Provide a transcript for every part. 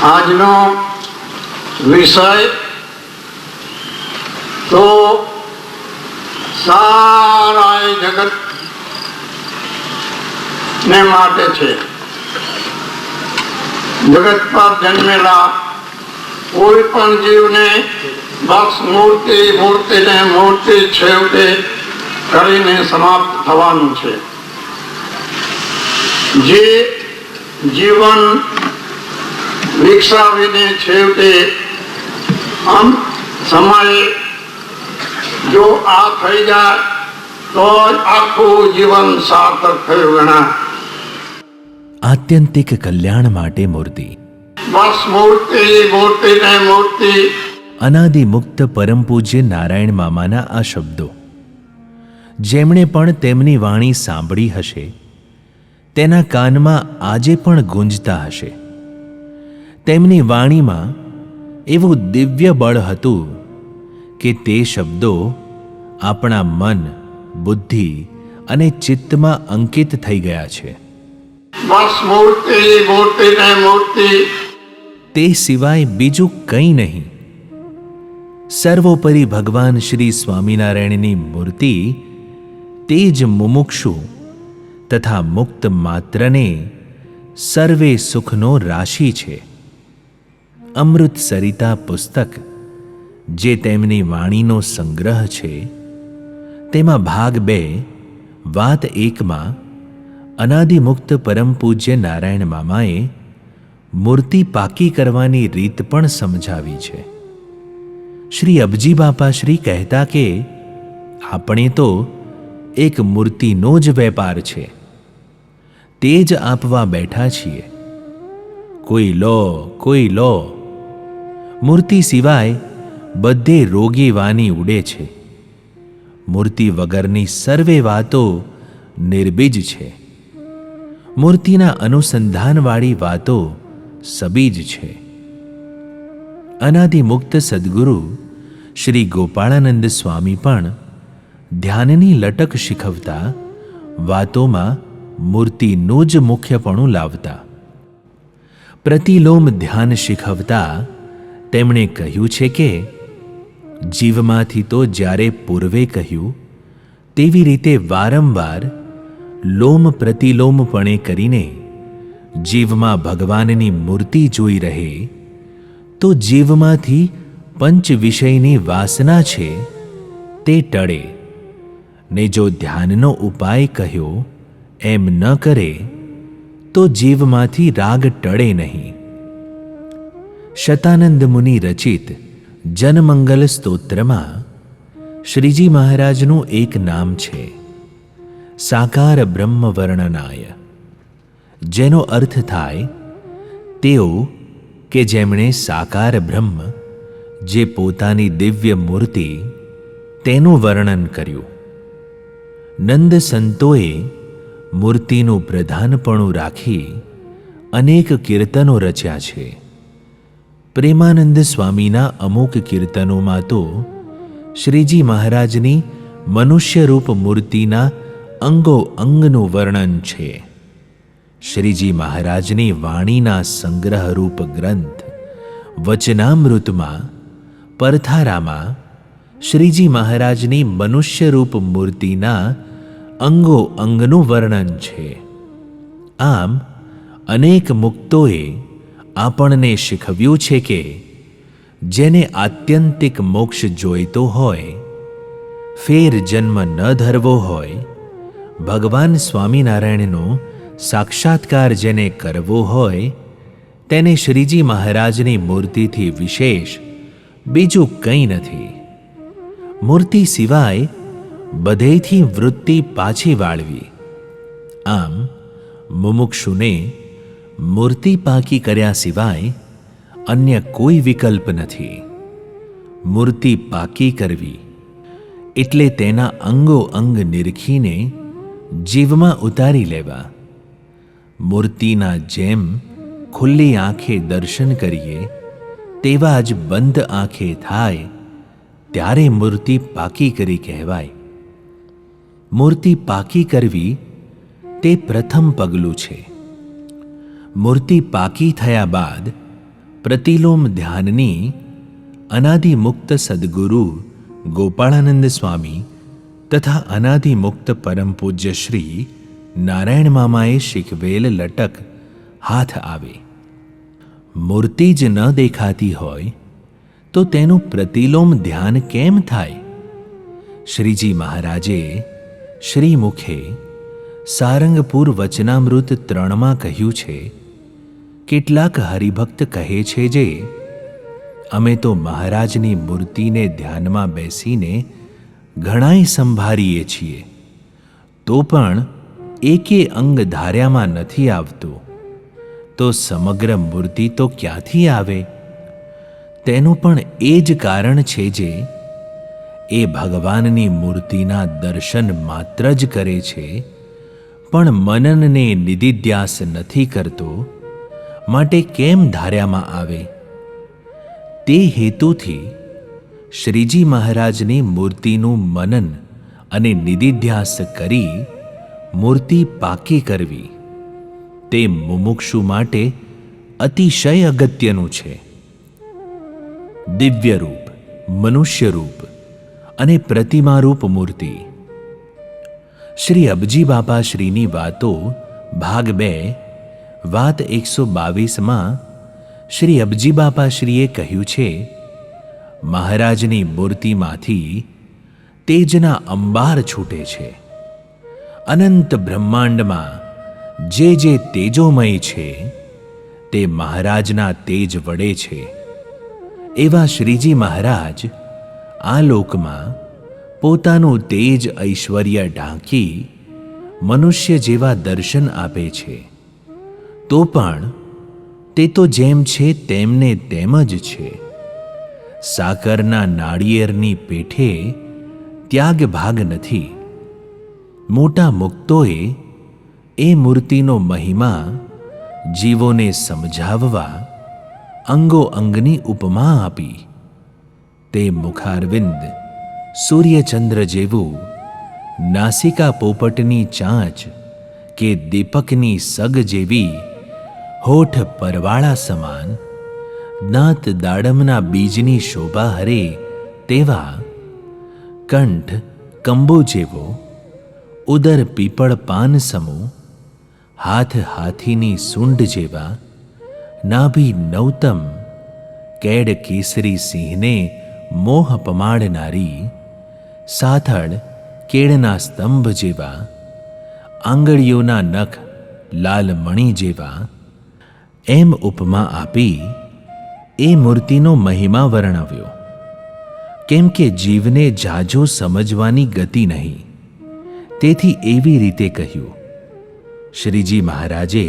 આજનો વિષય તો સારા જગત ને માટે છે. જગત પર જન્મેલા કોઈ પણ જીવને બસ મૂર્તિને મૂર્તિ છેવટે કરીને સમાપ્ત થવાનું છે. જે જીવન વિકસાવીને છેવટે અંત સમયે જો આ થઈ જાય તો આખું જીવન સાર્થક થયું ગણાય. આત્યંતિક કલ્યાણ માટે મૂર્તિ. બસ મૂર્તિને મૂર્તિ. અનાદિ મુક્ત પરમ પૂજ્ય નારાયણ મામાના આ શબ્દો જેમણે પણ તેમની વાણી સાંભળી હશે તેના કાનમાં આજે પણ ગુંજતા હશે. તેમની વાણીમાં એવું દિવ્ય બળ હતું કે તે શબ્દો આપણા મન, બુદ્ધિ અને ચિત્તમાં અંકિત થઈ ગયા છે. બસ મૂર્તિને મૂર્તિ. તે સિવાય બીજું કંઈ નહીં. સર્વોપરી ભગવાન શ્રી સ્વામિનારાયણની મૂર્તિ તે જ મુમુક્ષુ તથા મુક્ત માત્રને સર્વે સુખનો રાશિ છે. અમૃત સરિતા પુસ્તક જે તેમની વાણીનો સંગ્રહ છે તેમાં ભાગ 2 વાત 1માં અનાદિમુક્ત પરમ પૂજ્ય નારાયણ મામાએ મૂર્તિ પાકી કરવાની રીત પણ સમજાવી છે. શ્રી અબજી બાપા શ્રી કહેતા કે આપણે તો એક મૂર્તિનો જ વેપાર છે, તે જ આપવા બેઠા છીએ. કોઈ લો. મૂર્તિ સિવાય બધે રોગી વાની ઉડે છે. મૂર્તિ વગરની સર્વે વાતો નિર્બીજ છે. મૂર્તિના અનુસંધાનવાળી વાતો સબીજ છે. અનાદિમુક્ત સદ્ગુરુ શ્રી ગોપાળાનંદ સ્વામી પણ ધ્યાનની લટક શીખવતા વાતોમાં મૂર્તિનું જ મુખ્યપણું લાવતા. પ્રતિલોમ ધ્યાન શીખવતા તેમણે કહ્યું છે કે જીવમાંથી તો જ્યારે પૂર્વે કહ્યું તેવી રીતે વારંવાર લોમ પ્રતિલોમપણે કરીને જીવમાં ભગવાનની મૂર્તિ જોઈ રહે તો જીવમાંથી પંચ વિષયની વાસના છે તે ટળે ને જો ધ્યાનનો ઉપાય કહ્યો એમ ન કરે તો જીવમાંથી રાગ ટળે નહીં. શતાનંદ મુનિ રચિત જનમંગલ સ્તોત્રમાં શ્રીજી મહારાજનું એક નામ છે સાકાર બ્રહ્મ વર્ણનાય, જેનો અર્થ થાય તેઓ કે જેમણે સાકાર બ્રહ્મ જે પોતાની દિવ્ય મૂર્તિ તેનું વર્ણન કર્યું. નંદ સંતોએ મૂર્તિનું પ્રધાનપણું રાખી અનેક કીર્તનો રચ્યા છે. પ્રેમાનંદ સ્વામીના અમુક કીર્તનોમાં તો શ્રીજી મહારાજની મનુષ્યરૂપ મૂર્તિના અંગો અંગનું વર્ણન છે. શ્રીજી મહારાજની વાણીના સંગ્રહરૂપ ગ્રંથ વચનામૃતમાં પરથારામાં શ્રીજી મહારાજની મનુષ્યરૂપ મૂર્તિના અંગો અંગનું વર્ણન છે. આમ અનેક મુક્તોએ આપણને શીખવ્યું છે કે જેને આત્યંતિક મોક્ષ જોઈતો હોય, ફેર જન્મ ન ધરવો હોય, ભગવાન સ્વામિનારાયણનો સાક્ષાત્કાર જેને કરવો હોય તેને શ્રીજી મહારાજની મૂર્તિથી વિશેષ બીજું કંઈ નથી. મૂર્તિ સિવાય બધેથી વૃત્તિ પાછી વાળવી. આમ મુમુક્ષુને મૂર્તિ પાકી કર્યા સિવાય અન્ય કોઈ વિકલ્પ નથી. મૂર્તિ પાકી કરવી એટલે તેના અંગો અંગ નિરખીને જીવમાં ઉતારી લેવા. મૂર્તિના જેમ ખુલ્લી આંખે દર્શન કરીએ તેવા જ બંધ આંખે થાય ત્યારે મૂર્તિ પાકી કરી કહેવાય. મૂર્તિ પાકી કરવી તે પ્રથમ પગલું છે. મૂર્તિ પાકી થયા બાદ પ્રતિલોમ ધ્યાનની અનાદિમુક્ત સદગુરુ ગોપાળાનંદ સ્વામી તથા અનાદિમુક્ત પરમ પૂજ્ય શ્રી નારાયણ મામાએ શીખવેલ લટક હાથ આવે. મૂર્તિ જ ન દેખાતી હોય તો તેનું પ્રતિલોમ ધ્યાન કેમ થાય? શ્રીજી મહારાજે શ્રીમુખે સારંગપુર વચનામૃત 3માં કહ્યું છે, કેટલાક હરિભક્ત કહે છે જે અમે તો મહારાજની મૂર્તિને ધ્યાનમાં બેસીને ઘણાય સંભાળીએ છીએ, તો પણ એકે અંગ ધાર્યામાં નથી આવતું, તો સમગ્ર મૂર્તિ તો ક્યાંથી આવે? તેનું પણ એ જ કારણ છે જે એ ભગવાનની મૂર્તિના દર્શન માત્ર જ કરે છે, પણ મનનને નિધિધ્યાસ નથી કરતો, માટે કેમ ધાર્યામાં આવે? તે હેતુથી શ્રીજી મહારાજની મૂર્તિનું મનન અને નિધિધ્યાસ કરી મૂર્તિ પાકી કરવી તે મુમુક્ષુ માટે અતિશય અગત્યનું છે. દિવ્ય રૂપ, મનુષ્ય રૂપ અને પ્રતિમારૂપ મૂર્તિ. શ્રી અબજી બાપા શ્રીની વાતો ભાગ 2 વાત 122માં શ્રી અબજી બાપા શ્રીએ કહ્યું છે, મહારાજની મૂર્તિમાંથી તેજના અંબાર છૂટે છે. અનંત બ્રહ્માંડમાં જે જે તેજોમય છે તે મહારાજના તેજ વડે છે. એવા શ્રીજી મહારાજ આ લોકમાં પોતાનું તેજ ઐશ્વર્ય ઢાંકી મનુષ્ય જેવા દર્શન આપે છે, તો પણ તે તો જેમ છે તેમને તેમ જ છે. સાકરના નાળિયેરની પેઠે ત્યાગ ભાગ નથી. મોટા મુક્તોએ એ મૂર્તિનો મહિમા જીવોને સમજાવવા અંગો અંગની ઉપમા આપી. તે મુખારવિંદ સૂર્યચંદ્ર જેવું, નાસિકા પોપટની ચાંચ કે દીપકની સગ જેવી, હોઠ પરવાળા સમાન, દાંત દાડમના બીજની શોભા હરે તેવા, કંઠ કંબો જેવો, ઉદર પીપળ પાન સમો, હાથ હાથીની સૂંઢ જેવા, નાભી નૌતમ, કેડ કેસરી સિંહને મોહ પમાડનારી, સાથળ કેળના સ્તંભ જેવા, આંગળીઓના નખ લાલ મણી જેવા, એમ ઉપમા આપી એ મૂર્તિનો મહિમા વર્ણવ્યો. કેમ કે જીવને જાજો સમજવાની ગતિ નહીં, તેથી એવી રીતે કહ્યું. શ્રીજી મહારાજે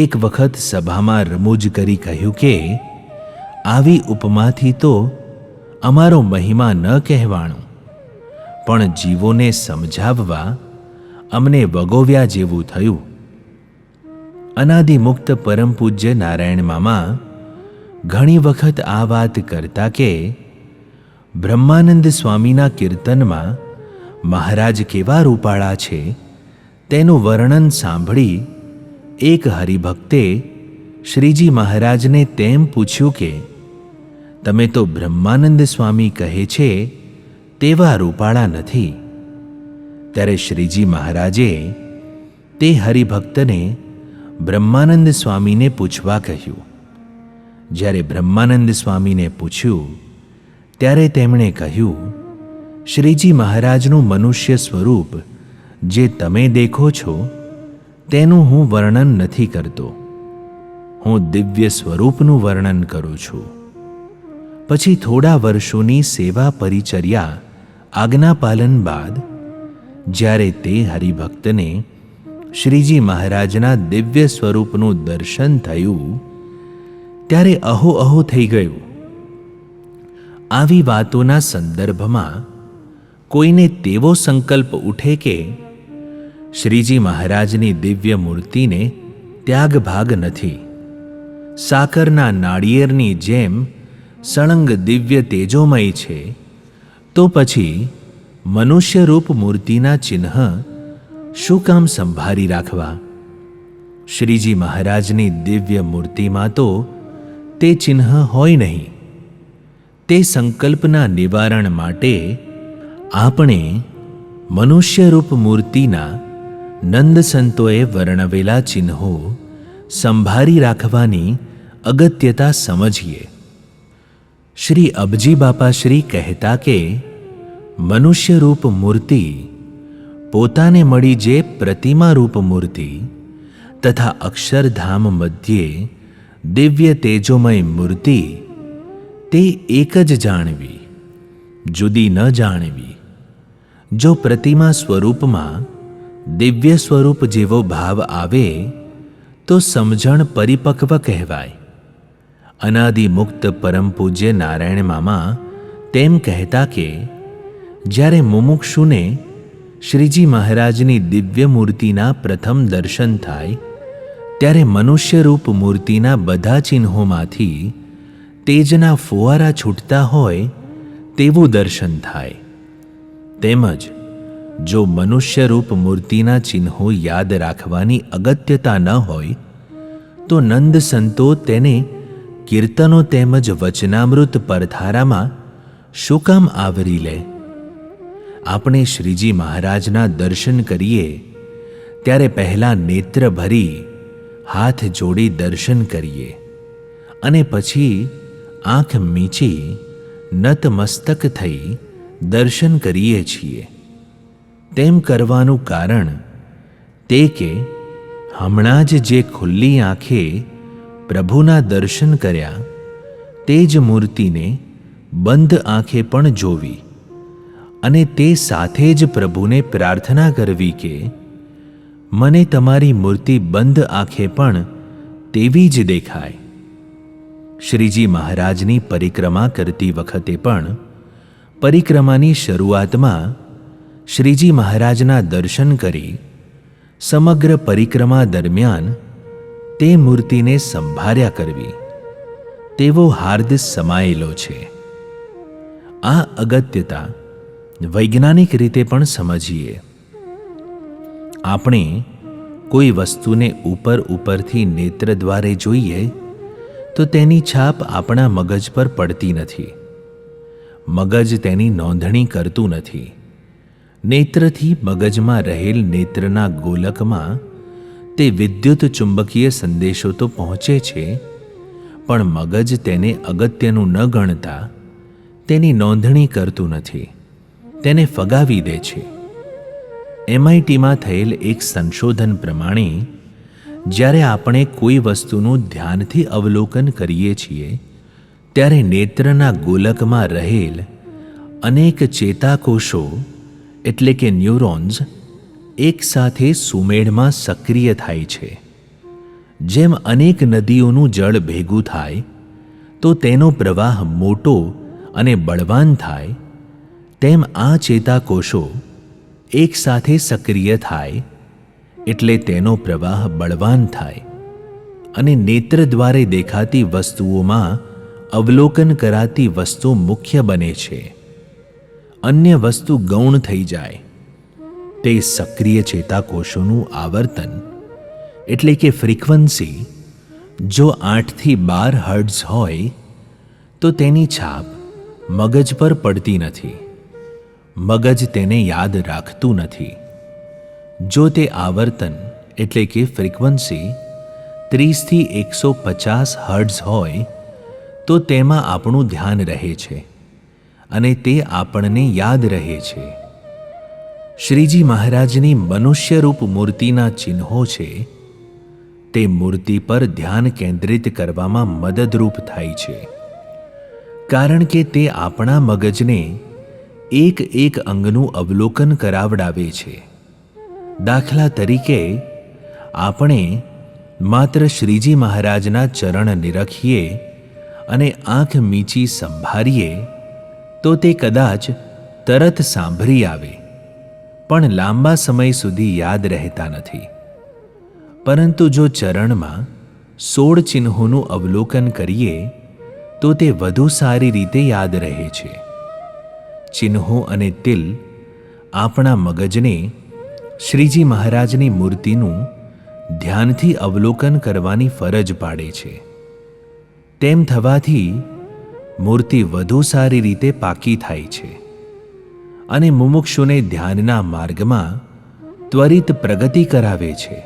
એક વખત સભામાં રમૂજ કરી કહ્યું કે આવી ઉપમાથી તો અમારો મહિમા ન કહેવાનું, પણ જીવોને સમજાવવા અમને વગોવ્યા જેવું થયું. અનાદિમુક્ત પરમ પૂજ્ય નારાયણ મામા ઘણી વખત આ વાત કરતા કે બ્રહ્માનંદ સ્વામીના કીર્તનમાં મહારાજ કેવા રૂપાળા છે તેનું વર્ણન સાંભળી એક હરિભક્તે શ્રીજી મહારાજને તેમ પૂછ્યું કે તમે તો બ્રહ્માનંદ સ્વામી કહે છે તેવા રૂપાળા નથી. ત્યારે શ્રીજી મહારાજે તે હરિભક્તને બ્રહ્માનંદ સ્વામીને પૂછવા કહ્યું. જ્યારે બ્રહ્માનંદ સ્વામીને પૂછ્યું ત્યારે તેમણે કહ્યું, શ્રીજી મહારાજનું મનુષ્ય સ્વરૂપ જે તમે દેખો છો તેનું હું વર્ણન નથી કરતો, હું દિવ્ય સ્વરૂપનું વર્ણન કરું છું. પછી થોડા વર્ષોની સેવા પરિચર્યા આજ્ઞાપાલન બાદ જ્યારે તે હરિભક્તને શ્રીજી મહારાજના દિવ્ય સ્વરૂપનું દર્શન થયું ત્યારે અહો અહો થઈ ગયું. આવી વાતોના સંદર્ભમાં કોઈને તેવો સંકલ્પ ઉઠે કે શ્રીજી મહારાજની દિવ્ય મૂર્તિને ત્યાગ ભાગ નથી, સાકરના નાળિયેરની જેમ સળંગ દિવ્ય તેજોમય છે, તો પછી મનુષ્યરૂપ મૂર્તિના ચિહ્ન શું કામ સંભાળી રાખવા? શ્રીજી મહારાજની દિવ્ય મૂર્તિમાં તો તે ચિહ્ન હોય નહીં. તે સંકલ્પના નિવારણ માટે આપણે મનુષ્યરૂપ મૂર્તિના નંદ સંતોએ વર્ણવેલા ચિહ્નો સંભાળી રાખવાની અગત્યતા સમજીએ. શ્રી અબજી બાપાશ્રી કહેતા કે મનુષ્યરૂપ મૂર્તિ પોતાને મળી જે પ્રતિમારૂપ મૂર્તિ તથા અક્ષરધામ મધ્યે દિવ્ય તેજોમય મૂર્તિ, તે એક જ જાણવી, જુદી ન જાણવી. જો પ્રતિમા સ્વરૂપમાં દિવ્ય સ્વરૂપ જેવો ભાવ આવે તો સમજણ પરિપક્વ કહેવાય. અનાદિમુક્ત પરમ પૂજ્ય નારાયણ મામા તેમ કહેતા કે જ્યારે મુમુક્ષુને શ્રીજી મહારાજની દિવ્ય મૂર્તિના પ્રથમ દર્શન થાય ત્યારે મનુષ્યરૂપ મૂર્તિના બધા ચિહ્નોમાંથી તેજના ફુવારા છૂટતા હોય તેવું દર્શન થાય. તેમજ જો મનુષ્યરૂપ મૂર્તિના ચિહ્નો યાદ રાખવાની અગત્યતા ન હોય તો નંદ સંતો તેને કીર્તનો તેમજ વચનામૃત પરથારામાં શું કામ આવરી લે? આપણે શ્રીજી મહારાજના દર્શન કરીએ ત્યારે પહેલાં નેત્ર ભરી હાથ જોડી દર્શન કરીએ અને પછી આંખ મીચી નતમસ્તક થઈ દર્શન કરીએ છીએ. તેમ કરવાનું કારણ તે કે હમણાં જ જે ખુલ્લી આંખે પ્રભુના દર્શન કર્યા તે જ મૂર્તિને બંધ આંખે પણ જોવી અને તે સાથે જ પ્રભુને પ્રાર્થના કરવી કે મને તમારી મૂર્તિ બંધ આંખે પણ તેવી જ દેખાય. શ્રીજી મહારાજની પરિક્રમા કરતી વખતે પણ પરિક્રમાની શરૂઆતમાં શ્રીજી મહારાજના દર્શન કરી સમગ્ર પરિક્રમા દરમિયાન તે મૂર્તિને સંભાળ્યા કરવી તેવો હાર્દ સમાયેલો છે. આ અગત્યતા વૈજ્ઞાનિક રીતે પણ સમજીએ. આપણે કોઈ વસ્તુને ઉપરથી નેત્ર દ્વારે જોઈએ તો તેની છાપ આપણા મગજ પર પડતી નથી. મગજ તેની નોંધણી કરતું નથી. નેત્રથી મગજમાં રહેલ નેત્રના ગોલકમાં તે વિદ્યુત ચુંબકીય સંદેશો તો પહોંચે છે, પણ મગજ તેને અગત્યનું ન ગણતા તેની નોંધણી કરતું નથી, તેને ફગાવી દે છે. MITમાં થયેલ એક સંશોધન પ્રમાણે જ્યારે આપણે કોઈ વસ્તુનું ધ્યાનથી અવલોકન કરીએ છીએ ત્યારે નેત્રના ગોલકમાં રહેલ અનેક ચેતાકોષો એટલે કે ન્યુરોન્સ એક સાથે સુમેળમાં સક્રિય થાય છે. જેમ અનેક નદીઓનું જળ ભેગું થાય તો તેનો પ્રવાહ મોટો અને બળવાન થાય, તેમ આ ચેતાકોષો એક સાથે સક્રિય થાય એટલે તેનો પ્રવાહ બળવાન થાય અને નેત્ર દ્વારે દેખાતી વસ્તુઓમાં અવલોકન કરાતી વસ્તુ મુખ્ય બને છે. અન્ય વસ્તુ ગૌણ થઈ જાય. તે સક્રિય ચેતાકોષોનું આવર્તન એટલે કે ફ્રીક્વન્સી જો 8 થી 12 હર્ટ્ઝ હોય તો તેની છાપ મગજ પર પડતી નથી. મગજ તેને યાદ રાખતું નથી. જો તે આવર્તન એટલે કે ફ્રીક્વન્સી 30 થી 150 હર્ટ્ઝ હોય તો તેમાં આપણું ધ્યાન રહે છે અને તે આપણને યાદ રહે છે. શ્રીજી મહારાજની મનુષ્યરૂપ મૂર્તિના ચિહ્નો છે તે મૂર્તિ પર ધ્યાન કેન્દ્રિત કરવામાં મદદરૂપ થાય છે, કારણ કે તે આપણા મગજને એક એક અંગનું અવલોકન કરાવડાવે છે. દાખલા તરીકે આપણે માત્ર શ્રીજી મહારાજના ચરણ નિરખીએ અને આંખ મીચી સંભાળીએ તો તે કદાચ તરત સાંભળી આવે પણ લાંબા સમય સુધી યાદ રહેતા નથી. પરંતુ જો ચરણમાં 16 ચિહ્નોનું અવલોકન કરીએ તો તે વધુ સારી રીતે યાદ રહે છે. ચિહ્નો અને તિલ આપણા મગજને શ્રીજી મહારાજની મૂર્તિનું ધ્યાનથી અવલોકન કરવાની ફરજ પાડે છે. તેમ થવાથી મૂર્તિ વધુ સારી રીતે પાકી થાય છે અને મુમુક્ષુને ધ્યાનના માર્ગમાં ત્વરિત પ્રગતિ કરાવે છે.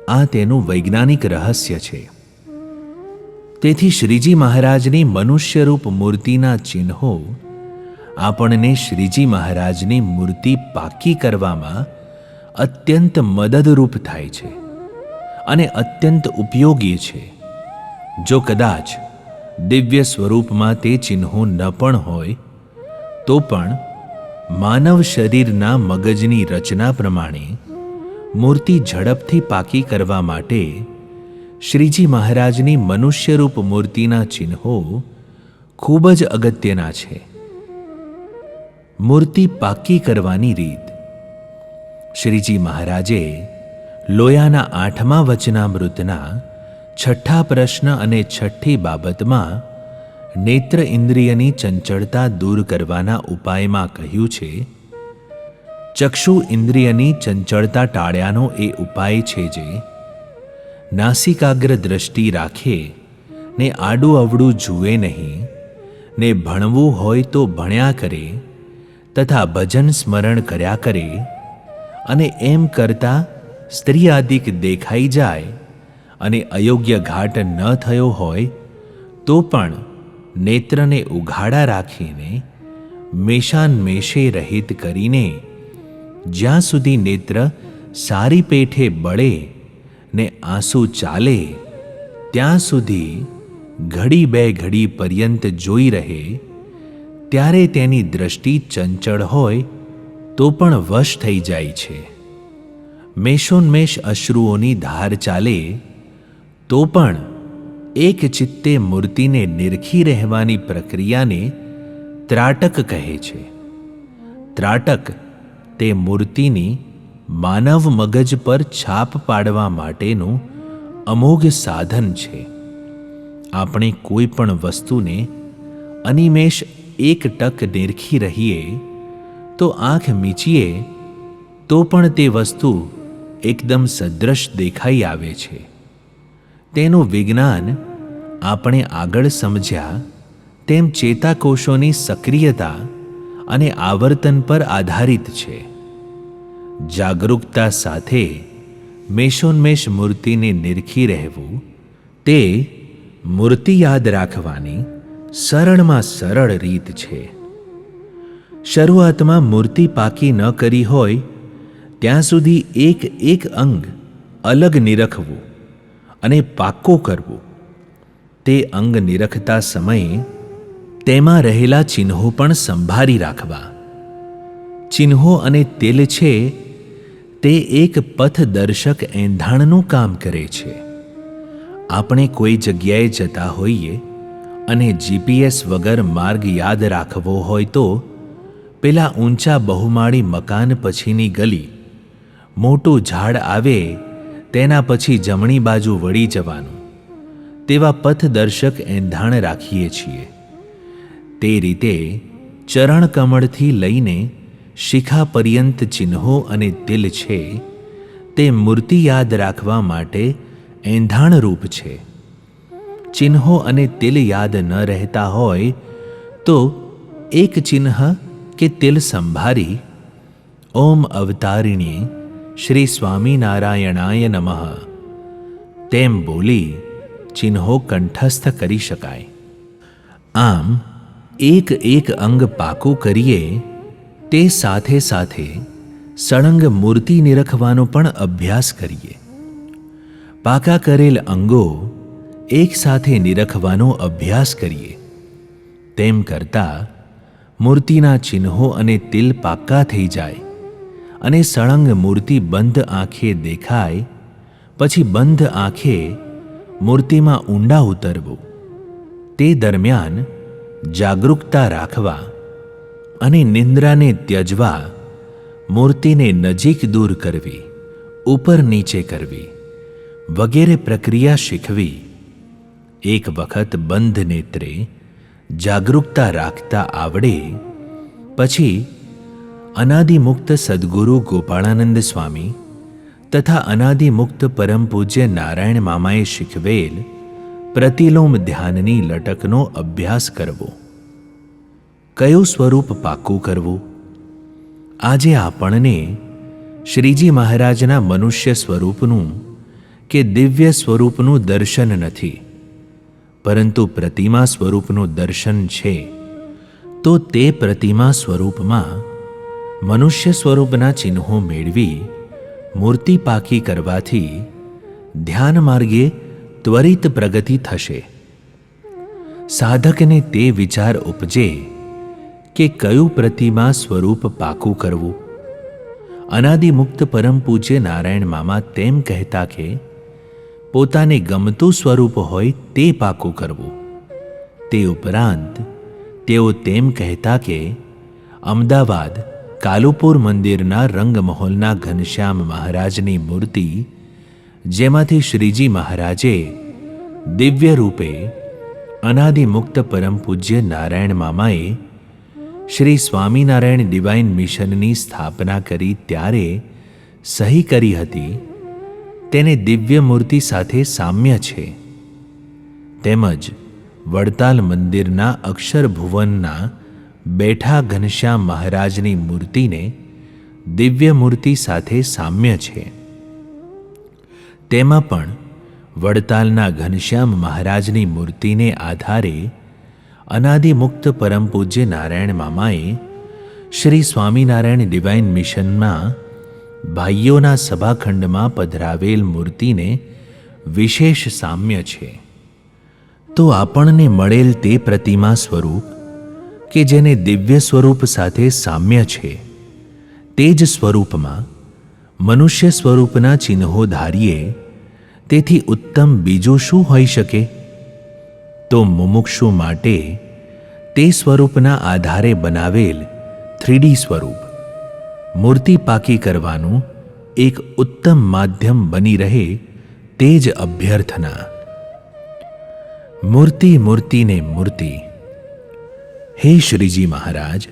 આ તેનું વૈજ્ઞાનિક રહસ્ય છે. તેથી શ્રીજી મહારાજની મનુષ્યરૂપ મૂર્તિના ચિહ્નો આપણને શ્રીજી મહારાજની મૂર્તિ પાકી કરવામાં અત્યંત મદદરૂપ થાય છે અને અત્યંત ઉપયોગી છે. જો કદાચ દિવ્ય સ્વરૂપમાં તે ચિહ્નો ન પણ હોય તો પણ માનવ શરીરના મગજની રચના પ્રમાણે મૂર્તિ ઝડપથી પાકી કરવા માટે શ્રીજી મહારાજની મનુષ્યરૂપ મૂર્તિના ચિહ્નો ખૂબ જ અગત્યના છે. મૂર્તિ પાકી કરવાની રીત. શ્રીજી મહારાજે લોયાના 8મા વચનામૃતના 6ઠ્ઠા પ્રશ્ન અને 6ઠ્ઠી બાબતમાં નેત્ર ઇન્દ્રિયની ચંચળતા દૂર કરવાના ઉપાયમાં કહ્યું છે, ચક્ષુ ઇન્દ્રિયની ચંચળતા ટાળ્યાનો એ ઉપાય છે જે નાસિકાગ્ર દ્રષ્ટિ રાખે ને આડું અવડું જુએ નહીં ને ભણવું હોય તો ભણ્યા કરે તથા ભજન સ્મરણ કર્યા કરે અને એમ કરતા સ્ત્રી આદિક દેખાઈ જાય અને અયોગ્ય ઘાટ ન થયો હોય તો પણ નેત્રને ઉઘાડા રાખીને મેશાન મેશે રહિત કરીને જ્યાં સુધી નેત્ર સારી પેઠે બળે ને આંસુ ચાલે ત્યાં સુધી ઘડી બે ઘડી પર્યંત જોઈ રહે, ત્યારે તેની દ્રષ્ટિ ચંચળ હોય તો પણ વશ થઈ જાય છે. મેષોન્મેષ અશ્રુઓની ધાર ચાલે તો પણ એક ચિત્તે મૂર્તિને નિરખી રહેવાની પ્રક્રિયાને ત્રાટક કહે છે. ત્રાટક તે મૂર્તિની માનવ મગજ પર છાપ પાડવા માટેનું અમોઘ સાધન છે. આપણે કોઈ પણ વસ્તુને અનિમેષ એક ટક નિરખી રહીએ તો આંખ મીચીએ તો પણ તે વસ્તુ એકદમ સદ્રશ દેખાઈ આવે છે. તેનું વિજ્ઞાન આપણે આગળ સમજ્યા તેમ ચેતાકોષોની સક્રિયતા અને આવર્તન પર આધારિત છે. જાગરૂકતા સાથે મેષોન્મેષ મૂર્તિને નિરખી રહેવું તે મૂર્તિ યાદ રાખવાની સરળમાં સરળ રીત છે. શરૂઆતમાં મૂર્તિ પાકી ન કરી હોય ત્યાં સુધી એક એક અંગ અલગ નિરખવું અને પાક્કો કરવું. તે અંગ નિરખતા સમયે તેમાં રહેલા ચિહ્નો પણ સંભાળી રાખવા. ચિહ્નો અને તેલ છે તે એક પથદર્શક એંધાણનું કામ કરે છે. આપણે કોઈ જગ્યાએ જતા હોઈએ અને જીપીએસ વગર માર્ગ યાદ રાખવો હોય તો પેલા ઊંચા બહુમાળી મકાન પછીની ગલી, મોટું ઝાડ આવે તેના પછી જમણી બાજુ વળી જવાનું, તેવા પથદર્શક એંધાણ રાખીએ છીએ. તે રીતે ચરણ કમળથી લઈને શિખા પર્યંત ચિહ્નો અને તિલ છે તે મૂર્તિ યાદ રાખવા માટે એંધાણરૂપ છે. ચિહ્નો અને તિલ યાદ ન રહેતા હોય તો એક ચિહ્ન કે તિલ સંભારી ઓમ અવતારિણી શ્રી સ્વામિનારાયણાય નમઃ તેમ બોલી ચિહ્નો કંઠસ્થ કરી શકાય. આમ એક એક અંગ પાકું કરીએ તે સાથે સાથે સળંગ મૂર્તિ નિરખવાનો પણ અભ્યાસ કરીએ. પાકા કરેલ અંગો એક સાથે નિરખવાનો અભ્યાસ કરીએ. તેમ કરતાં મૂર્તિના ચિહ્નો અને તિલ પાક્કા થઈ જાય અને સળંગ મૂર્તિ બંધ આંખે દેખાય પછી બંધ આંખે મૂર્તિમાં ઊંડા ઉતરવું. તે દરમિયાન જાગૃતતા રાખવા અને નિંદ્રાને ત્યજવા મૂર્તિને નજીક દૂર કરવી, ઉપર નીચે કરવી વગેરે પ્રક્રિયા શીખવી. એક વખત બંધ નેત્રે જાગૃતતા રાખતા આવડે પછી અનાદિમુક્ત સદ્ગુરુ ગોપાળાનંદ સ્વામી તથા અનાદિમુક્ત પરમ પૂજ્ય નારાયણ મામાએ શીખવેલ પ્રતિલોમ ધ્યાનની લટકનો અભ્યાસ કરવો. કયું સ્વરૂપ પાકું કરવું? આજે આપણને શ્રીજી મહારાજના મનુષ્ય સ્વરૂપનું કે દિવ્ય સ્વરૂપનું દર્શન નથી, પરંતુ પ્રતિમા સ્વરૂપનું દર્શન છે. તો તે પ્રતિમા સ્વરૂપમાં મનુષ્ય સ્વરૂપના ચિહ્નો મેળવી મૂર્તિ પાકી કરવાથી ધ્યાન માર્ગે ત્વરિત પ્રગતિ થશે. સાધકને તે વિચાર ઉપજે કે કયું પ્રતિમા સ્વરૂપ પાકું કરવું. અનાદિમુક્ત પરમ પૂજ્ય નારાયણ મામા તેમ કહેતા કે પોતાને ગમતું સ્વરૂપ હોય તે પાકું કરવું. તે ઉપરાંત તેઓ તેમ કહેતા કે અમદાવાદ કાલુપુર મંદિરના રંગમહોલના ઘનશ્યામ મહારાજની મૂર્તિ, જેમાંથી શ્રીજી મહારાજે દિવ્ય રૂપે અનાદિમુક્ત પરમ પૂજ્ય નારાયણ મામાએ શ્રી સ્વામિનારાયણ ડિવાઇન મિશનની સ્થાપના કરી ત્યારે સહી કરી હતી, તેને દિવ્ય મૂર્તિ સાથે સામ્ય છે. તેમજ વડતાલ મંદિરના અક્ષરભુવનના બેઠા ઘનશ્યામ મહારાજની મૂર્તિને દિવ્ય મૂર્તિ સાથે સામ્ય છે. તેમાં પણ વડતાલના ઘનશ્યામ મહારાજની મૂર્તિને આધારે અનાદિમુક્ત પરમ પૂજ્ય નારાયણ મામાએ શ્રી સ્વામિનારાયણ ડિવાઇન મિશનમાં ભાઈઓના સભાખંડમાં પધરાવેલ મૂર્તિને વિશેષ સામ્ય છે. તો આપણને મળેલ તે પ્રતિમા સ્વરૂપ કે જેને દિવ્ય સ્વરૂપ સાથે સામ્ય છે, તે જ સ્વરૂપમાં મનુષ્ય સ્વરૂપના ચિહ્નો ધારીએ તેથી ઉત્તમ બીજું શું હોઈ શકે? તો મુમુક્ષુ માટે તે સ્વરૂપના આધારે બનાવેલ 3D સ્વરૂપ મૂર્તિ પાકી કરવાનું એક ઉત્તમ માધ્યમ બની રહે, તે જ અભ્યર્થના. મૂર્તિ મૂર્તિને મૂર્તિ. હે શ્રીજી મહારાજ,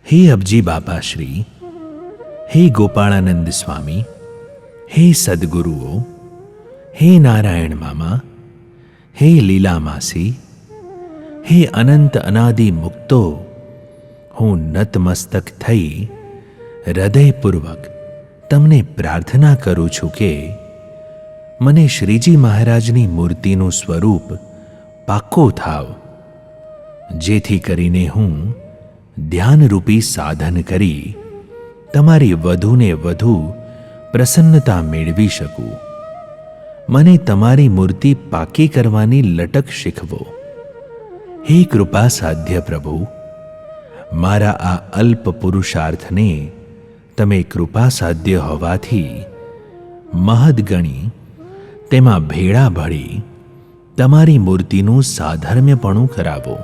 હે અબજી બાપાશ્રી, હે ગોપાળાનંદ સ્વામી, હે સદગુરુઓ, હે નારાયણ મામા, હે લીલા માસી, હે અનંત અનાદિ મુક્તો, હું નતમસ્તક થઈ હૃદયપૂર્વક તમને પ્રાર્થના કરું છું કે મને શ્રીજી મહારાજની મૂર્તિનું સ્વરૂપ પાક્કો થાવ, જેથી કરીને હું ધ્યાનરૂપી સાધન કરી તમારી વધુને વધુ પ્રસન્નતા મેળવી શકું. મને તમારી મૂર્તિ પાકી કરવાની લટક શીખવો. હે કૃપા સાધ્ય પ્રભુ, મારા આ અલ્પ પુરુષાર્થને તમે કૃપા સાધ્ય હોવાથી મહદ ગણી તેમાં ભેળા ભળી તમારી મૂર્તિનું સાધર્મ્યપણું કરાવો.